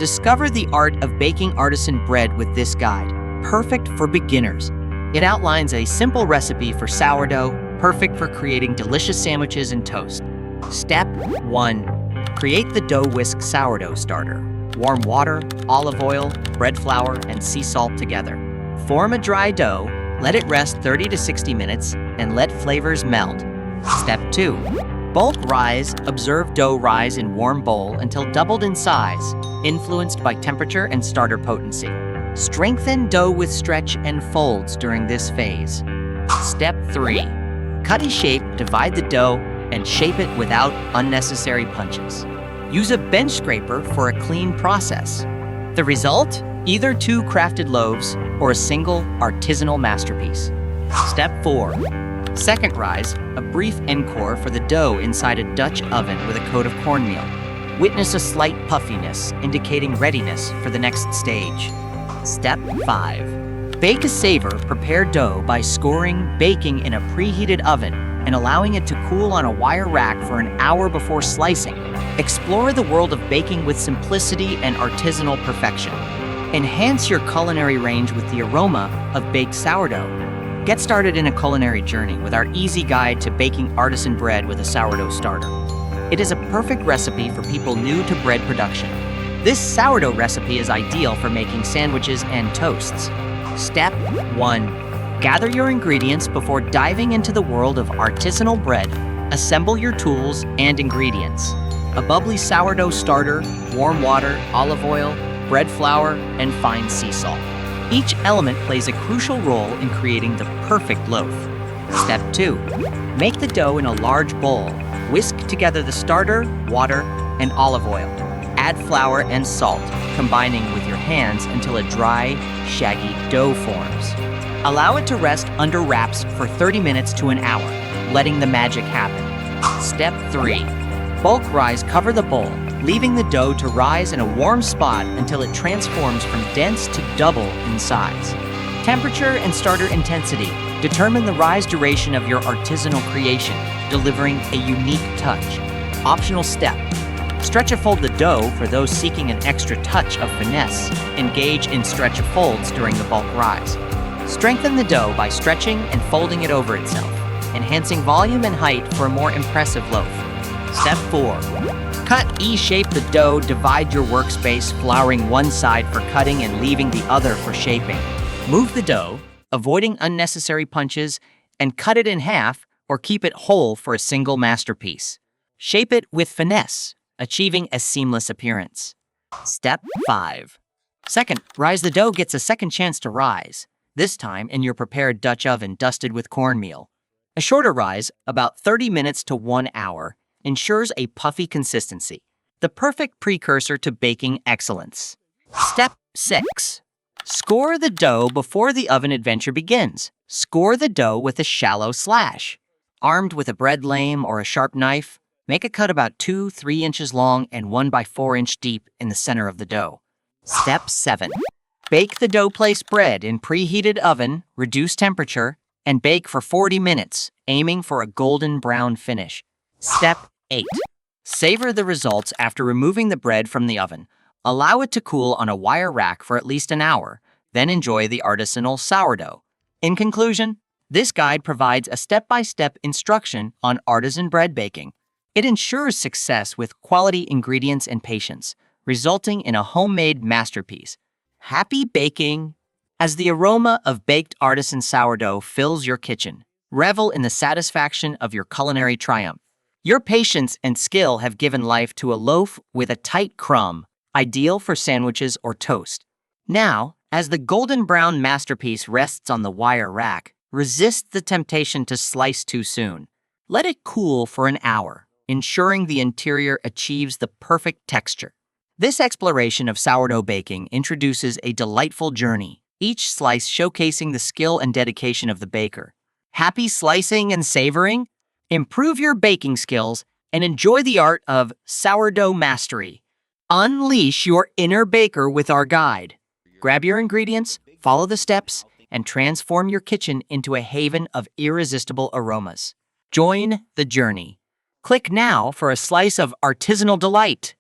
Discover the art of baking artisan bread with this guide, perfect for beginners. It outlines a simple recipe for sourdough, perfect for creating delicious sandwiches and toast. Step 1. Create the dough whisk sourdough starter. Warm water, olive oil, bread flour, and sea salt together. Form a dry dough, let it rest 30 to 60 minutes, and let flavors meld. Step 2. Bulk rise, observe dough rise in warm bowl until doubled in size, influenced by temperature and starter potency. Strengthen dough with stretch and folds during this phase. Step 3. Cut a shape, divide the dough, and shape it without unnecessary punches. Use a bench scraper for a clean process. The result? Either 2 crafted loaves or a single artisanal masterpiece. Step 4. Second rise, a brief encore for the dough inside a Dutch oven with a coat of cornmeal. Witness a slight puffiness, indicating readiness for the next stage. Step 5. Bake a savor prepared dough by scoring, baking in a preheated oven and allowing it to cool on a wire rack for an hour before slicing. Explore the world of baking with simplicity and artisanal perfection. Enhance your culinary range with the aroma of baked sourdough. Get started in a culinary journey with our easy guide to baking artisan bread with a sourdough starter. It is a perfect recipe for people new to bread production. This sourdough recipe is ideal for making sandwiches and toasts. Step 1. Gather your ingredients before diving into the world of artisanal bread. Assemble your tools and ingredients. A bubbly sourdough starter, warm water, olive oil, bread flour, and fine sea salt. Each element plays a crucial role in creating the perfect loaf. Step 2. Make the dough in a large bowl. Whisk together the starter, water, and olive oil. Add flour and salt, combining with your hands until a dry, shaggy dough forms. Allow it to rest under wraps for 30 minutes to an hour, letting the magic happen. Step 3. Bulk rise, cover the bowl, leaving the dough to rise in a warm spot until it transforms from dense to double in size. Temperature and starter intensity determine the rise duration of your artisanal creation, delivering a unique touch. Optional step. Stretch and fold the dough for those seeking an extra touch of finesse. Engage in stretch and folds during the bulk rise. Strengthen the dough by stretching and folding it over itself, enhancing volume and height for a more impressive loaf. Step 4. Cut E-shape the dough, divide your workspace, flouring one side for cutting and leaving the other for shaping. Move the dough, avoiding unnecessary punches, and cut it in half or keep it whole for a single masterpiece. Shape it with finesse, achieving a seamless appearance. Step 5. Second, rise the dough gets a second chance to rise, this time in your prepared Dutch oven dusted with cornmeal. A shorter rise, about 30 minutes to 1 hour, ensures a puffy consistency, the perfect precursor to baking excellence. Step 6. Score the dough before the oven adventure begins. Score the dough with a shallow slash. Armed with a bread lame or a sharp knife, make a cut about 2-3 inches long and 1 by 4 inch deep in the center of the dough. Step 7. Bake the dough-placed bread in preheated oven, reduce temperature, and bake for 40 minutes, aiming for a golden brown finish. Step 8. Savor the results after removing the bread from the oven. Allow it to cool on a wire rack for at least an hour, then enjoy the artisanal sourdough. In conclusion, this guide provides a step-by-step instruction on artisan bread baking. It ensures success with quality ingredients and patience, resulting in a homemade masterpiece. Happy baking! As the aroma of baked artisan sourdough fills your kitchen, revel in the satisfaction of your culinary triumph. Your patience and skill have given life to a loaf with a tight crumb, ideal for sandwiches or toast. Now, as the golden brown masterpiece rests on the wire rack, resist the temptation to slice too soon. Let it cool for an hour, ensuring the interior achieves the perfect texture. This exploration of sourdough baking introduces a delightful journey, each slice showcasing the skill and dedication of the baker. Happy slicing and savoring? Improve your baking skills and enjoy the art of sourdough mastery. Unleash your inner baker with our guide. Grab your ingredients, follow the steps, and transform your kitchen into a haven of irresistible aromas. Join the journey. Click now for a slice of artisanal delight.